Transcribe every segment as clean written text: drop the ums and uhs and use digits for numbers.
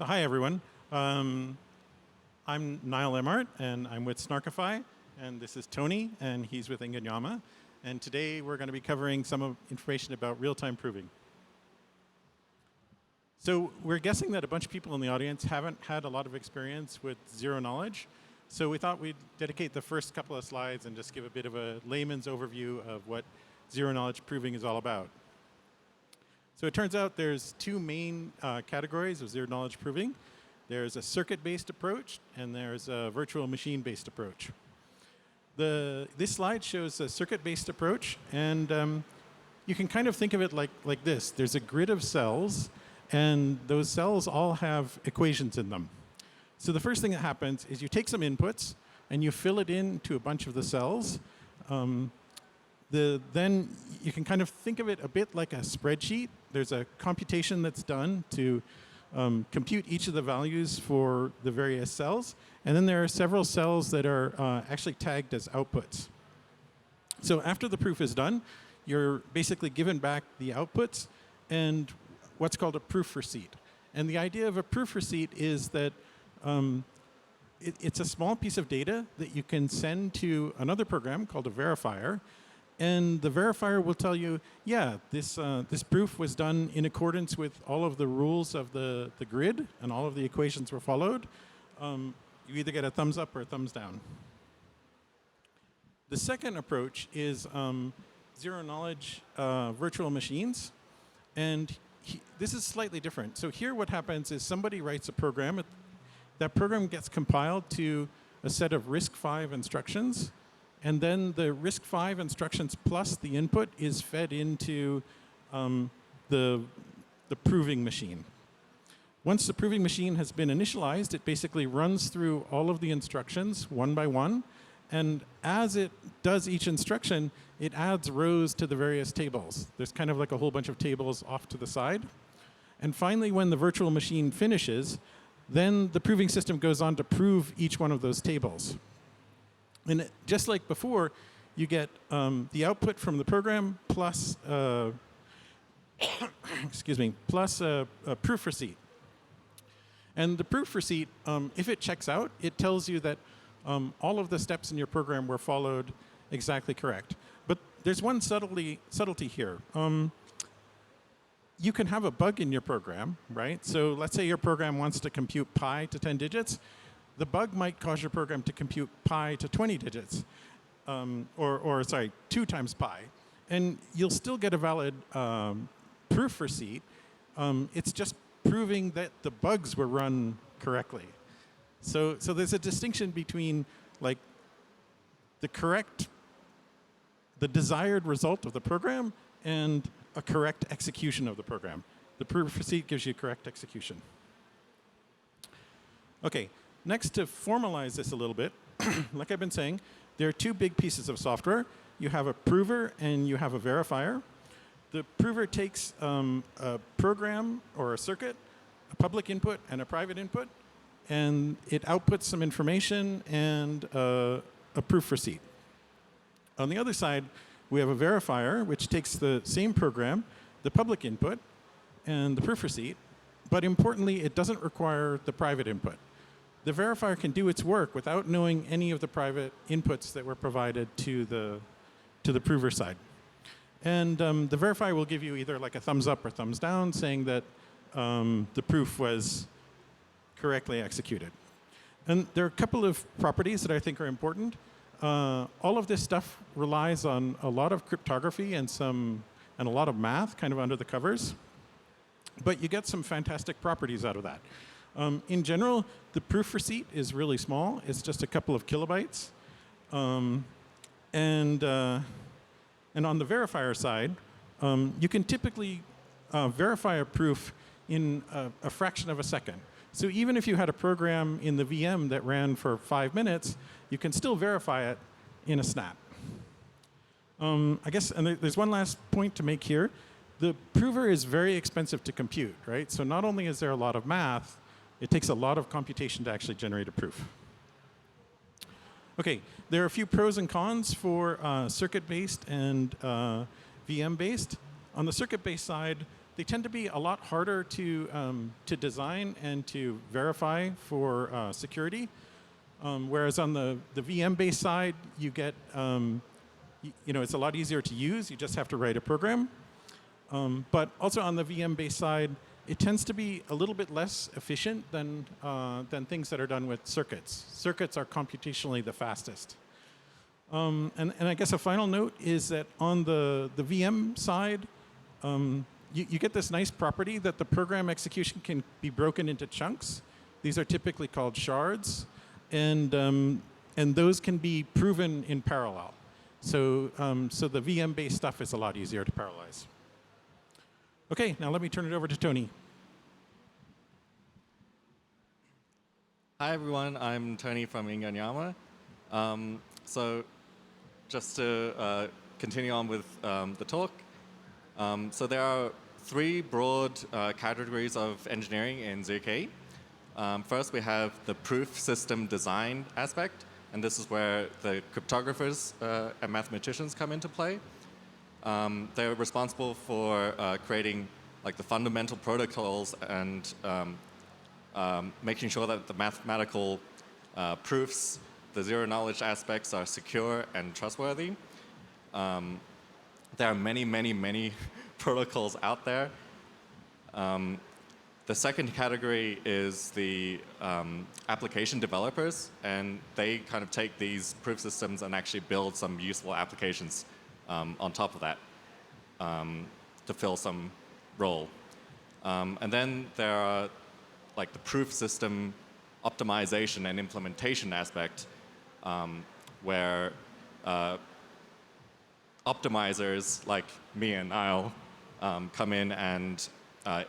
So hi, everyone. I'm Niall Emart, and I'm with Snarkify. And this is Tony, and he's with Inganyama. And today we're going to be covering some information about real-time proving. So we're guessing that a bunch of people in the audience haven't had a lot of experience with zero knowledge. So we thought we'd dedicate the first couple of slides and just give a bit of a layman's overview of what zero knowledge proving is all about. So it turns out there's two main categories of zero knowledge proving. There's a circuit-based approach, and there's a virtual machine-based approach. This slide shows a circuit-based approach, and you can kind of think of it like this. There's a grid of cells, and those cells all have equations in them. So the first thing that happens is you take some inputs, and you fill it into a bunch of the cells. Then you can kind of think of it a bit like a spreadsheet. There's a computation that's done to compute each of the values for the various cells. And then there are several cells that are actually tagged as outputs. So after the proof is done, you're basically given back the outputs and what's called a proof receipt. And the idea of a proof receipt is that it's a small piece of data that you can send to another program called a verifier. And the verifier will tell you, yeah, this proof was done in accordance with all of the rules of the grid, and all of the equations were followed. You either get a thumbs up or a thumbs down. The second approach is zero knowledge virtual machines. And this is slightly different. So here what happens is somebody writes a program. That program gets compiled to a set of RISC-V instructions. And then the RISC-V instructions plus the input is fed into the proving machine. Once the proving machine has been initialized, it basically runs through all of the instructions one by one. And as it does each instruction, it adds rows to the various tables. There's kind of like a whole bunch of tables off to the side. And finally, when the virtual machine finishes, then the proving system goes on to prove each one of those tables. And just like before, you get the output from the program plus, excuse me, plus a proof receipt. And the proof receipt, if it checks out, it tells you that all of the steps in your program were followed exactly correct. But there's one subtlety here. You can have a bug in your program, right? So let's say your program wants to compute pi to 10 digits. The bug might cause your program to compute pi to 20 digits, or sorry, 2 times pi. And you'll still get a valid proof receipt. It's just proving that the bugs were run correctly. So there's a distinction between like the desired result of the program and a correct execution of the program. The proof receipt gives you correct execution. Okay. Next, to formalize this a little bit, like I've been saying, there are two big pieces of software. You have a prover and you have a verifier. The prover takes a program or a circuit, a public input and a private input, and it outputs some information and a proof receipt. On the other side, we have a verifier, which takes the same program, the public input, and the proof receipt, but importantly, it doesn't require the private input. The verifier can do its work without knowing any of the private inputs that were provided to the prover side. And the verifier will give you either like a thumbs up or thumbs down, saying that the proof was correctly executed. And there are a couple of properties that I think are important. All of this stuff relies on a lot of cryptography and a lot of math kind of under the covers. But you get some fantastic properties out of that. In general, the proof receipt is really small. It's just a couple of kilobytes. And on the verifier side, you can typically verify a proof in a fraction of a second. So even if you had a program in the VM that ran for 5 minutes, you can still verify it in a snap. I guess, and there's one last point to make here. The prover is very expensive to compute, right? So not only is there a lot of math, it takes a lot of computation to actually generate a proof. Okay, there are a few pros and cons for circuit-based and VM-based. On the circuit-based side, they tend to be a lot harder to design and to verify for security. Whereas on the VM-based side, you get, it's a lot easier to use. You just have to write a program. But also on the VM-based side, it tends to be a little bit less efficient than things that are done with circuits. Circuits are computationally the fastest. And I guess a final note is that on the VM side, you get this nice property that the program execution can be broken into chunks. These are typically called shards. And those can be proven in parallel. So the VM-based stuff is a lot easier to parallelize. OK, now let me turn it over to Tony. Hi, everyone. I'm Tony from Inganyama. So just to continue on with the talk, so there are three broad categories of engineering in ZK. First, we have the proof system design aspect, and this is where the cryptographers and mathematicians come into play. They're responsible for creating like the fundamental protocols and making sure that the mathematical proofs, the zero-knowledge aspects are secure and trustworthy. There are many, many, many protocols out there. The second category is the application developers, and they kind of take these proof systems and actually build some useful applications on top of that to fill some role. And then there are like the proof system optimization and implementation aspect, where optimizers like me and Niall come in and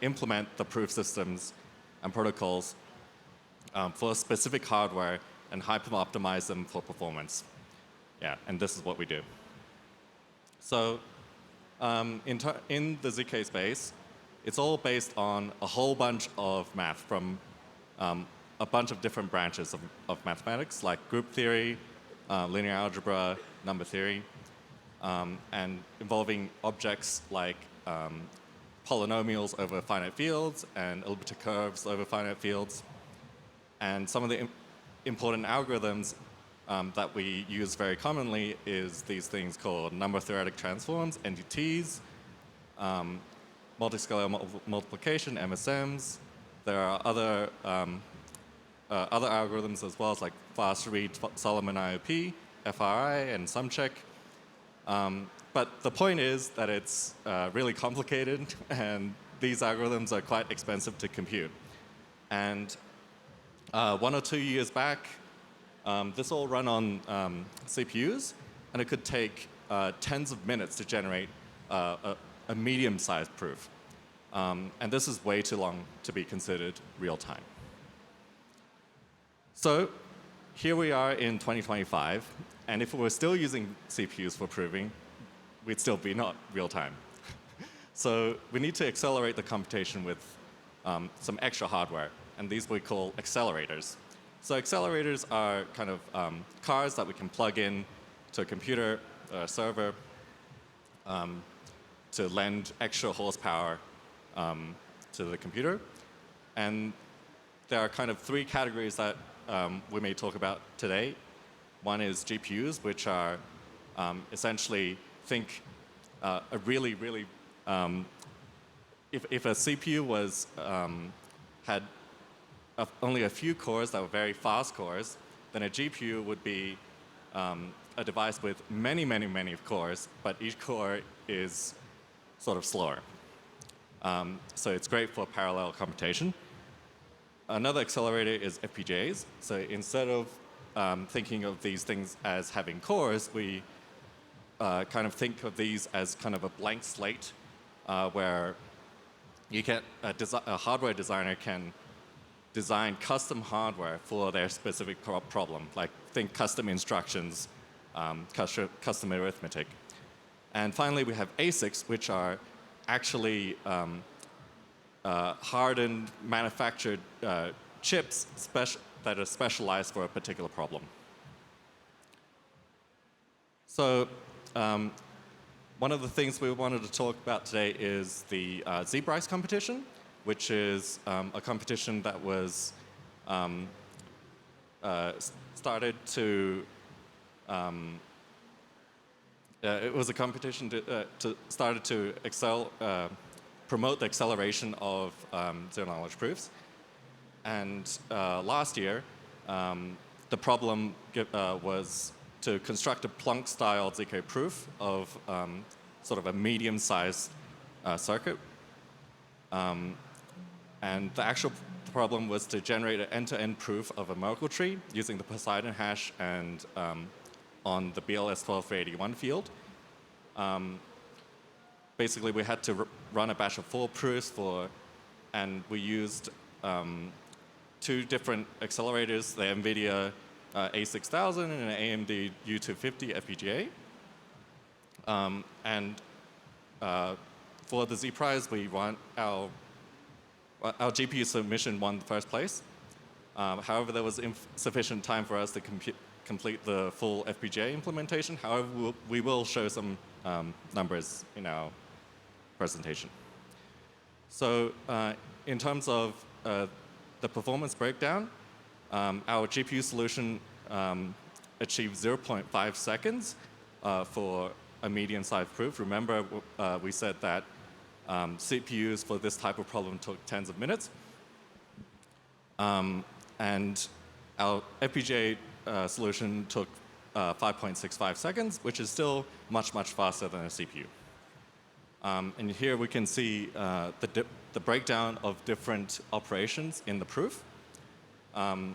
implement the proof systems and protocols for specific hardware and hyper-optimize them for performance. Yeah, and this is what we do. So in the ZK space, it's all based on a whole bunch of math from a bunch of different branches of mathematics, like group theory, linear algebra, number theory, and involving objects like polynomials over finite fields and elliptic curves over finite fields. And some of the important algorithms that we use very commonly is these things called number theoretic transforms, NDTs, multiscalar multiplication, MSMs. There are other algorithms as well, as like fast read Solomon IOP, FRI, and SumCheck. But the point is that it's really complicated, and these algorithms are quite expensive to compute. And 1 or 2 years back, this all ran on CPUs, and it could take tens of minutes to generate a medium-sized proof. And this is way too long to be considered real time. So here we are in 2025, and if we were still using CPUs for proving, we'd still be not real time. So we need to accelerate the computation with some extra hardware, and these we call accelerators. So accelerators are kind of cards that we can plug in to a computer server to lend extra horsepower to the computer. And there are kind of three categories that we may talk about today. One is GPUs, which are essentially, think a really, really, if a CPU was had only a few cores that were very fast cores, then a GPU would be a device with many, many, many cores, but each core is sort of slower. So it's great for parallel computation. Another accelerator is FPGAs. So instead of thinking of these things as having cores, we kind of think of these as kind of a blank slate where you get a hardware designer can design custom hardware for their specific problem, like think custom instructions, custom arithmetic. And finally, we have ASICs, which are actually hardened, manufactured chips that are specialized for a particular problem. So one of the things we wanted to talk about today is the ZPrize competition, which is a competition that was started to it was a competition started to promote the acceleration of zero-knowledge proofs. And last year, the problem was to construct a Plunk-style ZK proof of sort of a medium-sized circuit. And the actual problem was to generate an end-to-end proof of a Merkle tree using the Poseidon hash and on the BLS12381 field. Basically, we had to run a batch of 4 proofs and we used 2 different accelerators, the NVIDIA A6000 and an AMD U250 FPGA. For the ZPrize, we won our GPU submission won the first place. However, there was insufficient time for us to complete the full FPGA implementation. However, we will show some numbers in our presentation. So in terms of the performance breakdown, our GPU solution achieved 0.5 seconds for a medium-sized proof. Remember, we said that CPUs for this type of problem took tens of minutes. And our FPGA solution took 5.65 seconds, which is still much, much faster than a CPU. And here we can see the breakdown of different operations in the proof. So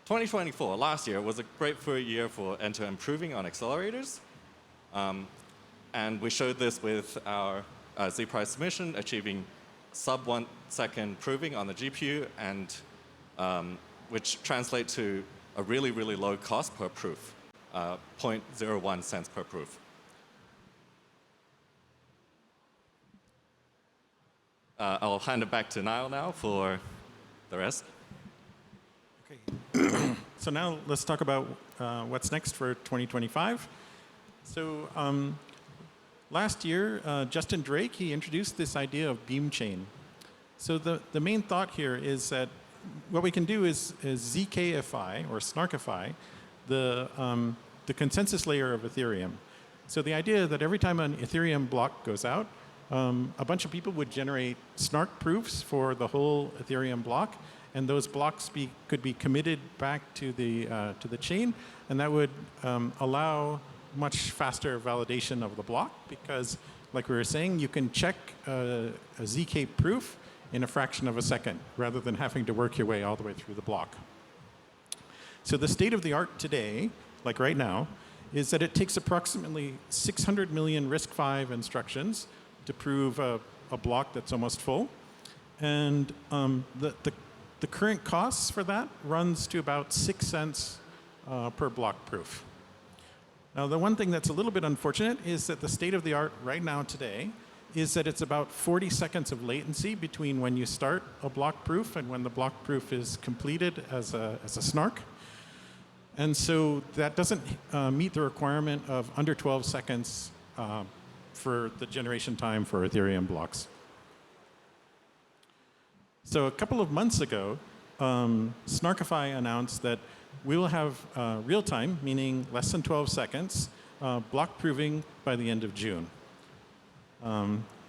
2024, last year, was a great year for end-to-end proving on accelerators. And we showed this with our ZPrize submission, achieving sub-1 second proving on the GPU, and which translates to a really, really low cost per proof, 0.01 cents per proof. I'll hand it back to Niall now for the rest. Okay. So now let's talk about what's next for 2025. So last year, Justin Drake, he introduced this idea of beam chain. So the main thought here is that what we can do is ZKify or snarkify the consensus layer of Ethereum. So the idea that every time an Ethereum block goes out, a bunch of people would generate snark proofs for the whole Ethereum block, and those blocks could be committed back to the chain, and that would allow much faster validation of the block because, like we were saying, you can check a ZK proof in a fraction of a second rather than having to work your way all the way through the block. So the state of the art today, like right now, is that it takes approximately 600 million RISC-V instructions to prove a block that's almost full. And the current costs for that runs to about 6 cents per block proof. Now, the one thing that's a little bit unfortunate is that the state of the art right now today is that it's about 40 seconds of latency between when you start a block proof and when the block proof is completed as a snark. And so that doesn't meet the requirement of under 12 seconds for the generation time for Ethereum blocks. So a couple of months ago, Snarkify announced that we will have real time, meaning less than 12 seconds, block proving by the end of June.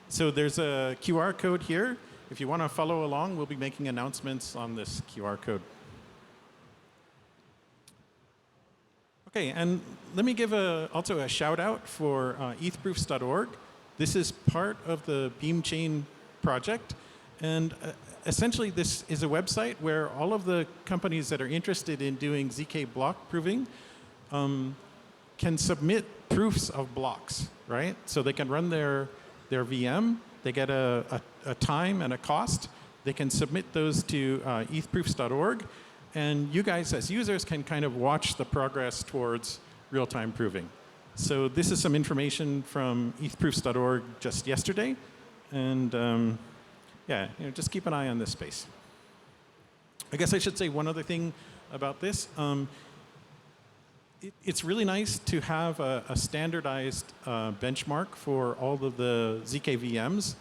So there's a QR code here. If you want to follow along, we'll be making announcements on this QR code. Okay, and let me give also a shout out for ETHproofs.org. This is part of the Beam Chain project. And essentially, this is a website where all of the companies that are interested in doing ZK block proving can submit proofs of blocks, right? So they can run their VM. They get a time and a cost. They can submit those to ETHproofs.org. And you guys, as users, can kind of watch the progress towards real-time proving. So this is some information from ETHproofs.org just yesterday. And yeah, just keep an eye on this space. I guess I should say one other thing about this. it's really nice to have a standardized benchmark for all of the ZK VMs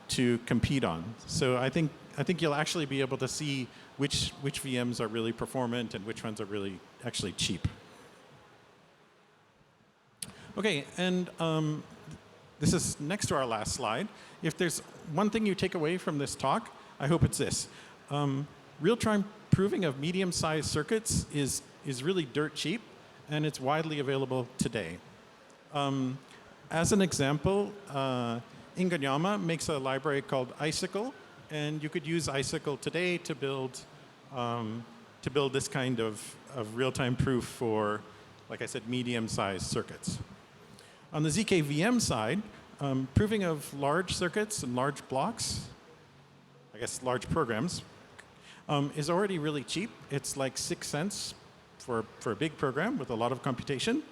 to compete on. So I think you'll actually be able to see which VMs are really performant and which ones are really actually cheap. Okay, and this is next to our last slide. If there's one thing you take away from this talk, I hope it's this. Real-time proving of medium-sized circuits is really dirt cheap, and it's widely available today. As an example, Inganyama makes a library called Icicle, and you could use Icicle today to build this kind of real-time proof for, like I said, medium-sized circuits. On the ZK VM side, proving of large circuits and large blocks, I guess large programs, is already really cheap. It's like 6 cents for a big program with a lot of computation.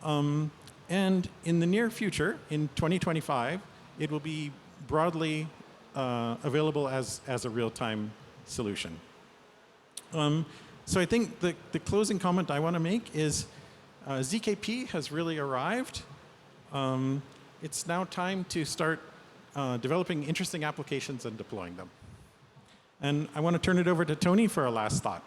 And in the near future, in 2025, it will be broadly available as a real-time solution. So I think the closing comment I want to make is ZKP has really arrived. It's now time to start developing interesting applications and deploying them. And I want to turn it over to Tony for a last thought.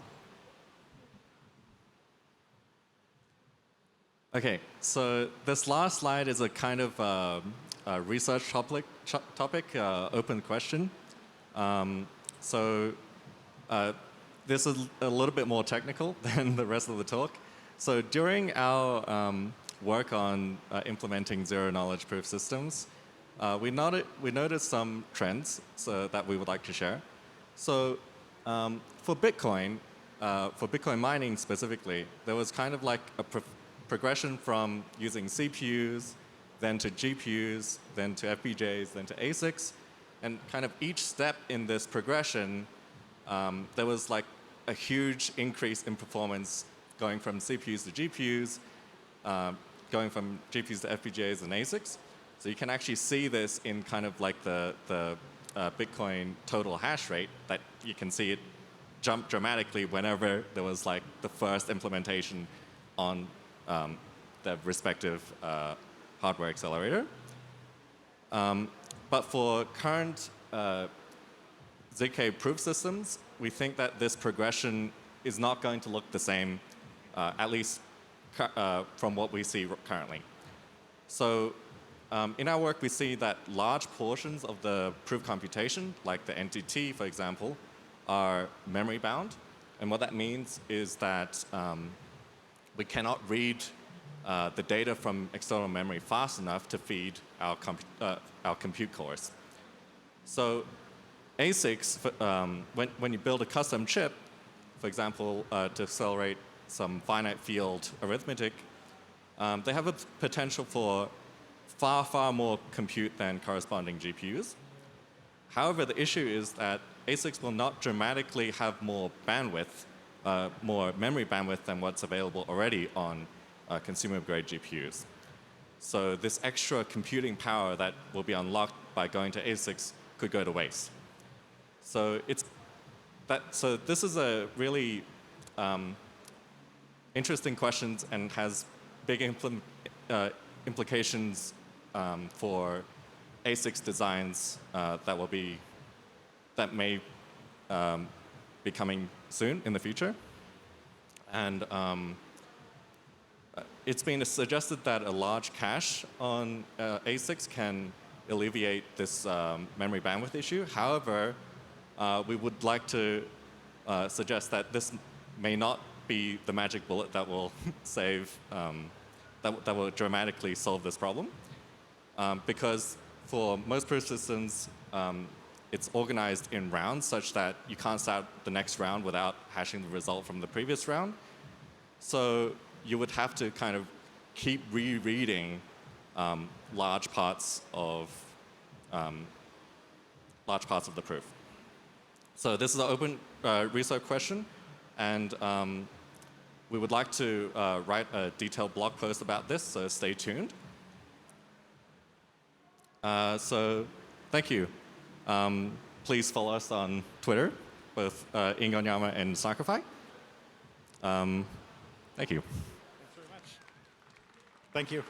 Okay, so this last slide is a kind of a research topic, open question. This is a little bit more technical than the rest of the talk. So during our work on implementing zero-knowledge proof systems, we noticed some trends that we would like to share. So for Bitcoin mining specifically, there was kind of like a progression from using CPUs, then to GPUs, then to FPGAs, then to ASICs. And kind of each step in this progression, there was like a huge increase in performance going from CPUs to GPUs, going from GPUs to FPGAs and ASICs. So you can actually see this in kind of like the Bitcoin total hash rate, that you can see it jump dramatically whenever there was like the first implementation on the respective hardware accelerator. But for current ZK proof systems, we think that this progression is not going to look the same, at least from what we see currently. So in our work, we see that large portions of the proof computation, like the NTT, for example, are memory bound. And what that means is that we cannot read the data from external memory fast enough to feed our compute cores. So ASICs, when you build a custom chip, for example, to accelerate some finite field arithmetic, they have a potential for far, far more compute than corresponding GPUs. However, the issue is that ASICs will not dramatically have more bandwidth, more memory bandwidth than what's available already on consumer-grade GPUs. So this extra computing power that will be unlocked by going to ASICs could go to waste. So this is a really interesting question and has big implications for ASICs designs that may be coming soon in the future. And it's been suggested that a large cache on ASICs can alleviate this memory bandwidth issue. However, we would like to suggest that this may not be the magic bullet that will save, that will dramatically solve this problem. Because for most proof systems, it's organized in rounds such that you can't start the next round without hashing the result from the previous round. So you would have to kind of keep rereading large parts of the proof. So this is an open research question, and we would like to write a detailed blog post about this, so stay tuned. So thank you. Please follow us on Twitter, both Ingonyama and Sacrifice. Thank you. Thanks very much. Thank you.